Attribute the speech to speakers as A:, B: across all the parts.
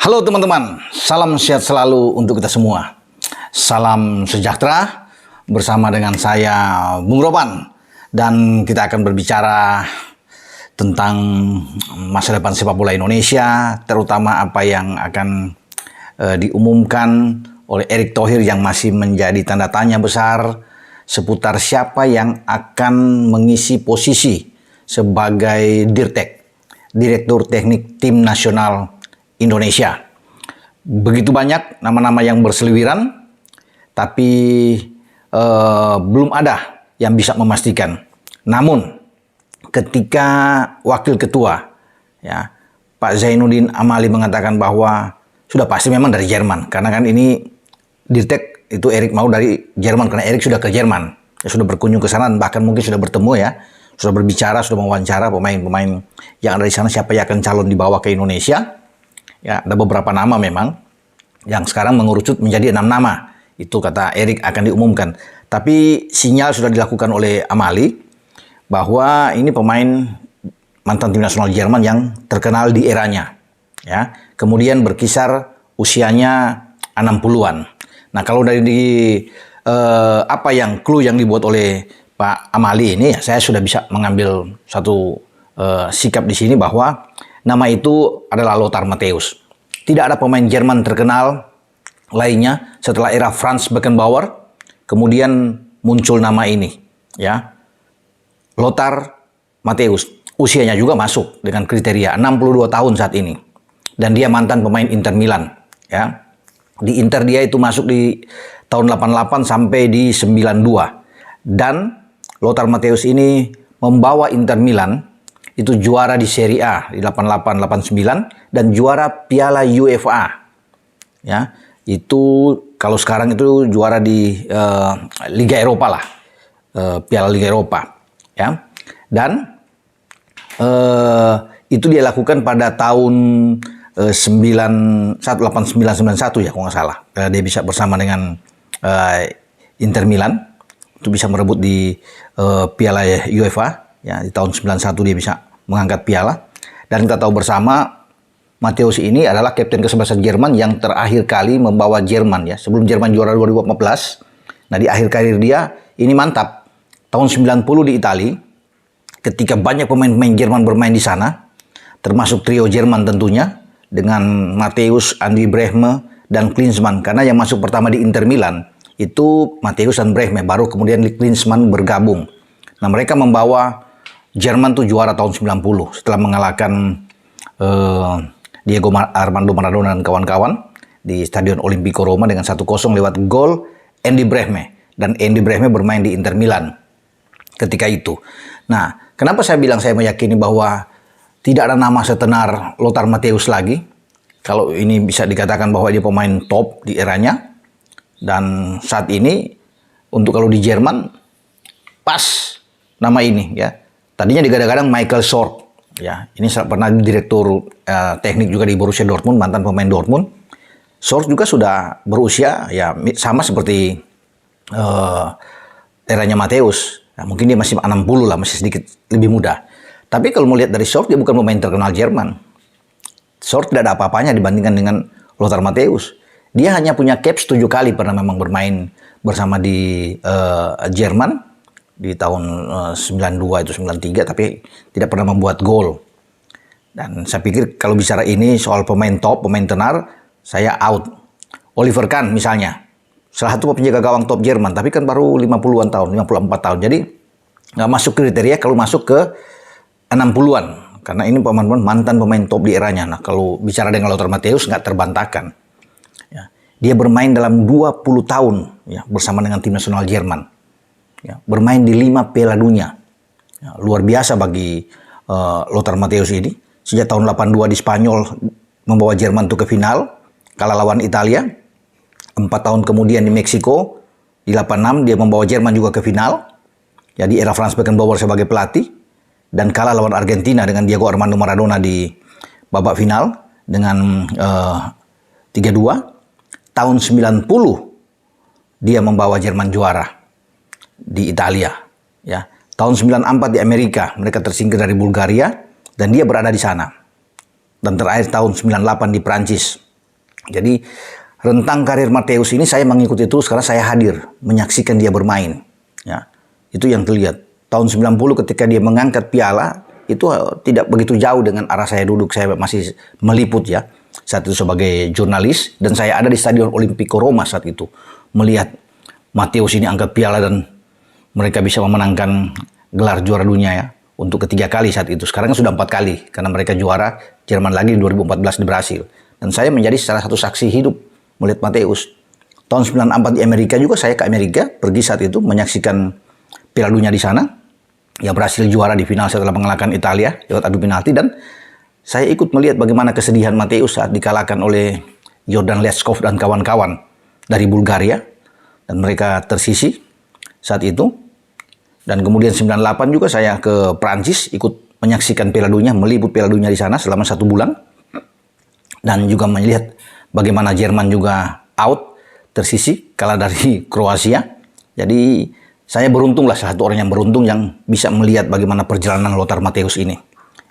A: Halo teman-teman, salam sehat selalu untuk kita semua. Salam sejahtera bersama dengan saya Bung Ropan. Dan kita akan berbicara tentang masa depan sepak bola Indonesia, terutama apa yang akan diumumkan oleh Erick Thohir yang masih menjadi tanda tanya besar seputar siapa yang akan mengisi posisi sebagai Dirtek, Direktur Teknik Tim Nasional Indonesia. Begitu banyak nama-nama yang berseliweran, tapi belum ada yang bisa memastikan. Namun, ketika Wakil Ketua, ya, Pak Zainuddin Amali mengatakan bahwa sudah pasti memang dari Jerman, karena kan ini Dirtek itu Erick mau dari Jerman, karena Erick sudah ke Jerman, ya, sudah berkunjung ke sana, bahkan mungkin sudah bertemu ya, sudah berbicara, sudah mewawancara pemain-pemain yang ada di sana siapa yang akan calon dibawa ke Indonesia. Ya, ada beberapa nama memang yang sekarang mengerucut menjadi 6 nama. Itu kata Erick akan diumumkan. Tapi sinyal sudah dilakukan oleh Amali bahwa ini pemain mantan tim nasional Jerman yang terkenal di eranya. Ya, kemudian berkisar usianya 60-an. Nah, kalau dari clue yang dibuat oleh Pak Amali ini, ya, saya sudah bisa mengambil satu sikap di sini bahwa nama itu adalah Lothar Matthäus. Tidak ada pemain Jerman terkenal lainnya setelah era Franz Beckenbauer. Kemudian muncul nama ini, ya, Lothar Matthäus. Usianya juga masuk dengan kriteria 62 tahun saat ini. Dan dia mantan pemain Inter Milan, ya. Di Inter dia itu masuk di tahun 88 sampai di 92. Dan Lothar Matthäus ini membawa Inter Milan itu juara di Serie A di 88-89 dan juara Piala UEFA. Ya, itu kalau sekarang itu juara di Liga Eropa lah. Piala Liga Eropa, ya. Dan itu dia lakukan pada tahun 89-91 ya kalau nggak salah. Dia bisa bersama dengan Inter Milan itu bisa merebut di Piala UEFA. Ya, di tahun 91 dia bisa mengangkat piala. Dan kita tahu bersama Matthäus ini adalah kapten kesebelasan Jerman yang terakhir kali membawa Jerman, ya, sebelum Jerman juara 2014. Nah, di akhir karir dia ini mantap. Tahun 90 di Italia, ketika banyak pemain-pemain Jerman bermain di sana, termasuk trio Jerman tentunya dengan Matthäus, Andi Brehme dan Klinsmann, karena yang masuk pertama di Inter Milan itu Matthäus dan Brehme, baru kemudian Klinsmann bergabung. Nah, mereka membawa Jerman tuh juara tahun 90 setelah mengalahkan Diego Armando Maradona dan kawan-kawan di Stadion Olimpico Roma dengan 1-0 lewat gol Andy Brehme. Dan Andy Brehme bermain di Inter Milan ketika itu. Nah, kenapa saya bilang saya meyakini bahwa tidak ada nama setenar Lothar Matthäus lagi? Kalau ini bisa dikatakan bahwa dia pemain top di eranya. Dan saat ini untuk kalau di Jerman pas nama ini, ya. Tadinya digadang-gadang Michael Sorg, ya. Ini pernah direktur teknik juga di Borussia Dortmund, mantan pemain Dortmund. Sorg juga sudah berusia, ya, sama seperti eranya Matthäus. Nah, mungkin dia masih 60 lah, masih sedikit lebih muda. Tapi kalau mau lihat dari Sorg, dia bukan pemain terkenal Jerman. Sorg tidak ada apa-apanya dibandingkan dengan Lothar Matthäus. Dia hanya punya caps 7 kali pernah memang bermain bersama di Jerman. Di tahun 92 itu 93, tapi tidak pernah membuat gol. Dan saya pikir kalau bicara ini soal pemain top, pemain tenar, saya out. Oliver Kahn misalnya, salah satu penjaga gawang top Jerman, tapi kan baru 50-an tahun, 54 tahun. Jadi nggak masuk kriteria kalau masuk ke 60-an. Karena ini pemain-pemain mantan pemain top di eranya. Nah, kalau bicara dengan Lothar Matthäus nggak terbantahkan. Ya, dia bermain dalam 20 tahun, ya, bersama dengan tim nasional Jerman. Ya, bermain di 5 Piala Dunia. Ya, luar biasa bagi Lothar Matthäus ini. Sejak tahun 82 di Spanyol membawa Jerman ke final, kalah lawan Italia. 4 tahun kemudian di Meksiko, di 86 dia membawa Jerman juga ke final. Ya, di era Franz Beckenbauer sebagai pelatih. Dan kalah lawan Argentina dengan Diego Armando Maradona di babak final dengan 3-2. Tahun 90 dia membawa Jerman juara di Italia, ya. Tahun 94 di Amerika, mereka tersingkir dari Bulgaria dan dia berada di sana. Dan terakhir tahun 98 di Prancis, Jadi rentang karir Matthäus ini saya mengikuti terus karena saya hadir menyaksikan dia bermain. Ya, itu yang terlihat. Tahun 90 ketika dia mengangkat piala itu tidak begitu jauh dengan arah saya duduk. Saya masih meliput ya saat itu sebagai jurnalis, dan saya ada di Stadion Olimpico Roma saat itu melihat Matthäus ini angkat piala dan mereka bisa memenangkan gelar juara dunia ya untuk ketiga kali saat itu. Sekarang sudah 4 kali karena mereka juara Jerman lagi di 2014 di Brasil. Dan saya menjadi salah satu saksi hidup melihat Matthäus. Tahun 94 di Amerika juga saya ke Amerika, pergi saat itu menyaksikan Piala Dunia di sana. Ya, Brasil juara di final setelah mengalahkan Italia lewat adu penalti, dan saya ikut melihat bagaimana kesedihan Matthäus saat dikalahkan oleh Jordan Leskov dan kawan-kawan dari Bulgaria, dan mereka tersisi saat itu. Dan kemudian 98 juga saya ke Prancis ikut menyaksikan Piala Dunia, meliput Piala Dunia di sana selama 1 bulan. Dan juga melihat bagaimana Jerman juga out, tersisi, kalah dari Kroasia. Jadi saya beruntung lah, salah satu orang yang beruntung yang bisa melihat bagaimana perjalanan Lothar Matthäus ini.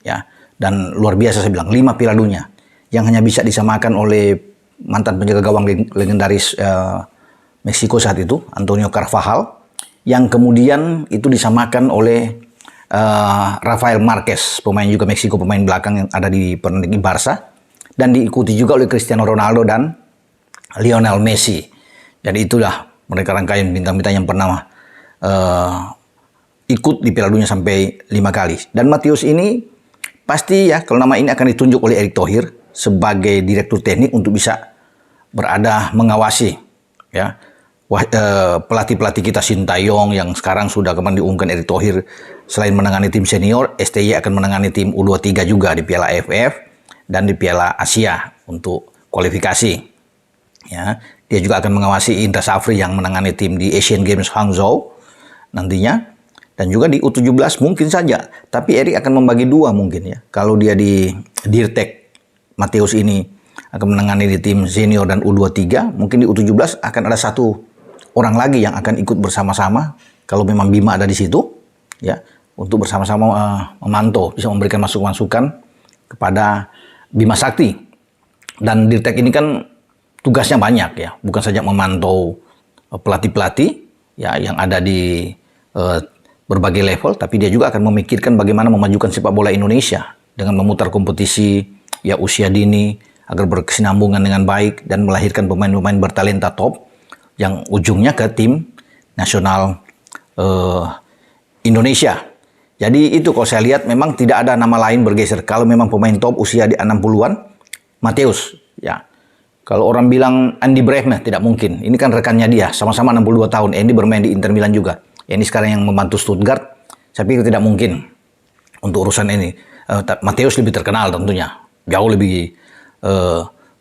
A: Ya, dan luar biasa saya bilang, 5 Piala Dunia yang hanya bisa disamakan oleh mantan penjaga gawang legendaris Meksiko saat itu, Antonio Carvajal, yang kemudian itu disamakan oleh Rafael Marquez, pemain juga Meksiko, pemain belakang yang ada di Barca. Dan diikuti juga oleh Cristiano Ronaldo dan Lionel Messi. Jadi itulah mereka rangkaian bintang-bintang yang pernah ikut di Piala Dunia sampai 5 kali. Dan Matthäus ini pasti ya, kalau nama ini akan ditunjuk oleh Erick Thohir sebagai direktur teknik untuk bisa berada mengawasi ya pelatih-pelatih kita, Sintayong yang sekarang sudah kemarin diumumkan Erick Thohir selain menangani tim senior, STY akan menangani tim U23 juga di Piala AFF dan di Piala Asia untuk kualifikasi. Ya, dia juga akan mengawasi Indra Safri yang menangani tim di Asian Games Hangzhou nantinya, dan juga di U17 mungkin saja. Tapi Erik akan membagi 2 mungkin ya. Kalau dia di Dirtek, Matthäus ini akan menangani di tim senior dan U23, mungkin di U17 akan ada 1 orang lagi yang akan ikut bersama-sama kalau memang Bima ada di situ ya, untuk bersama-sama memantau, bisa memberikan masukan-masukan kepada Bima Sakti. Dan Dirtek ini kan tugasnya banyak ya, bukan saja memantau pelatih-pelatih ya yang ada di berbagai level, tapi dia juga akan memikirkan bagaimana memajukan sepak bola Indonesia dengan memutar kompetisi ya usia dini agar berkesinambungan dengan baik dan melahirkan pemain-pemain bertalenta top yang ujungnya ke tim nasional Indonesia. Jadi itu kalau saya lihat memang tidak ada nama lain bergeser. Kalau memang pemain top usia di 60-an, Matthäus ya. Kalau orang bilang Andy Brehme, tidak mungkin. Ini kan rekannya dia, sama-sama 62 tahun. Andy bermain di Inter Milan juga. Ini sekarang yang membantu Stuttgart. Saya pikir tidak mungkin untuk urusan ini. Matthäus lebih terkenal tentunya. Jauh lebih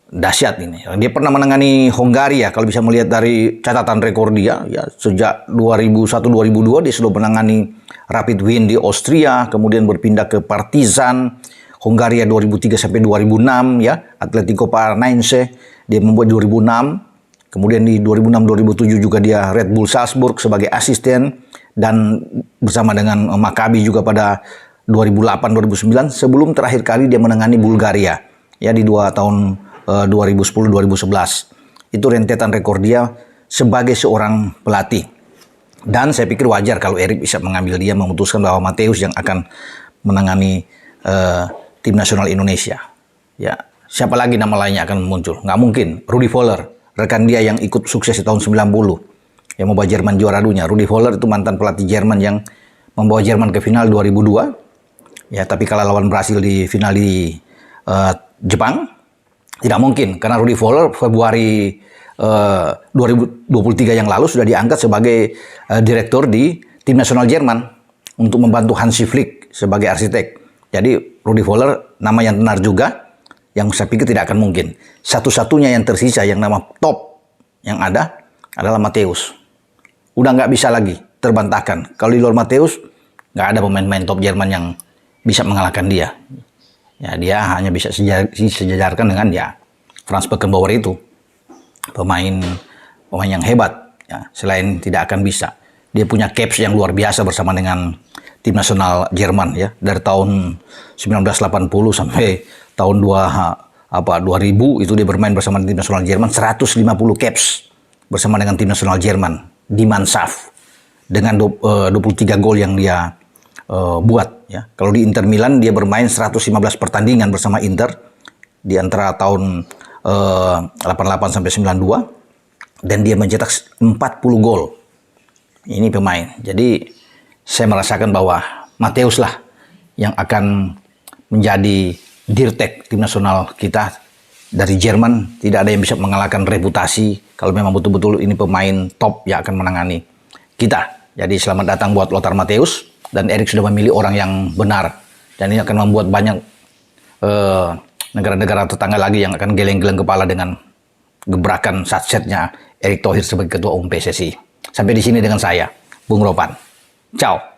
A: dahsyat ini. Dia pernah menangani Hongaria, kalau bisa melihat dari catatan rekor dia, ya sejak 2001-2002 dia sudah menangani Rapid Wien di Austria, kemudian berpindah ke Partizan Hongaria 2003 sampai 2006 ya, Atletico Paranaense dia membuat 2006, kemudian di 2006-2007 juga dia Red Bull Salzburg sebagai asisten, dan bersama dengan Maccabi juga pada 2008-2009 sebelum terakhir kali dia menangani Bulgaria ya di 2 tahun 2010-2011. Itu rentetan rekor dia sebagai seorang pelatih. Dan saya pikir wajar kalau Erik bisa mengambil dia, memutuskan bahwa Matthäus yang akan menangani tim nasional Indonesia. Ya, siapa lagi nama lainnya akan muncul? Nggak mungkin. Rudi Voller, rekan dia yang ikut sukses di tahun 90, yang membawa Jerman juara dunia. Rudi Voller itu mantan pelatih Jerman yang membawa Jerman ke final 2002. Ya, tapi kalah lawan Brasil di final di Jepang. Tidak mungkin, karena Rudi Voller Februari 2023 yang lalu sudah diangkat sebagai direktur di tim nasional Jerman untuk membantu Hansi Flick sebagai arsitek. Jadi Rudi Voller nama yang benar juga, yang saya pikir tidak akan mungkin. Satu-satunya yang tersisa yang nama top yang ada adalah Matthäus. Udah nggak bisa lagi terbantahkan. Kalau di luar Matthäus nggak ada pemain-pemain top Jerman yang bisa mengalahkan dia. Ya, dia hanya bisa sejajarkan dengan ya Franz Beckenbauer itu, pemain yang hebat. Ya, selain tidak akan bisa, dia punya caps yang luar biasa bersama dengan tim nasional Jerman ya, dari tahun 1980 sampai tahun 2000 itu dia bermain bersama tim nasional Jerman, 150 caps bersama dengan tim nasional Jerman di Mannschaft dengan 23 gol yang dia buat ya. Kalau di Inter Milan dia bermain 115 pertandingan bersama Inter di antara tahun 88 sampai 92 dan dia mencetak 40 gol. Ini pemain. Jadi saya merasakan bahwa Matthäus lah yang akan menjadi dirtek tim nasional kita dari Jerman. Tidak ada yang bisa mengalahkan reputasi kalau memang betul-betul ini pemain top yang akan menangani kita. Jadi selamat datang buat Lothar Matthäus, dan Erik sudah memilih orang yang benar, dan ini akan membuat banyak negara-negara tetangga lagi yang akan geleng-geleng kepala dengan gebrakan satsetnya Erick Thohir sebagai Ketua Umum PSSI. Sampai di sini dengan saya, Bung Ropan. Ciao.